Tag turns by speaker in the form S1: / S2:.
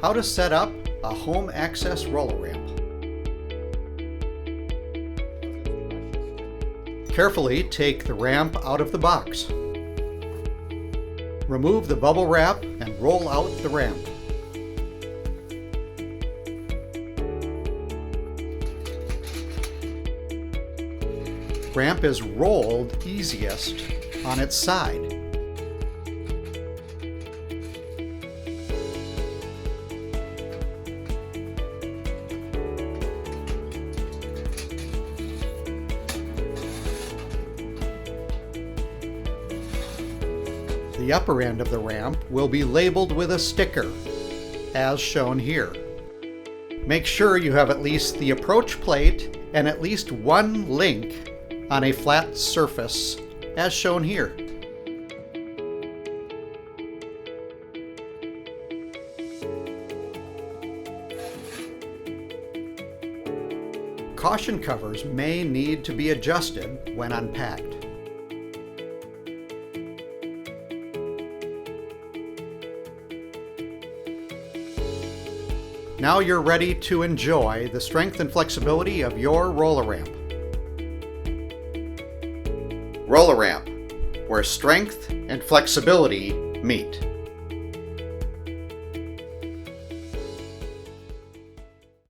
S1: How to set up a home access roller ramp. Carefully take the ramp out of the box. Remove the bubble wrap and roll out the ramp. Ramp is rolled easiest on its side. The upper end of the ramp will be labeled with a sticker, as shown here. Make sure you have at least the approach plate and at least one link on a flat surface, as shown here. Caution covers may need to be adjusted when unpacked. Now you're ready to enjoy the strength and flexibility of your roller ramp. Roller ramp, where strength and flexibility meet.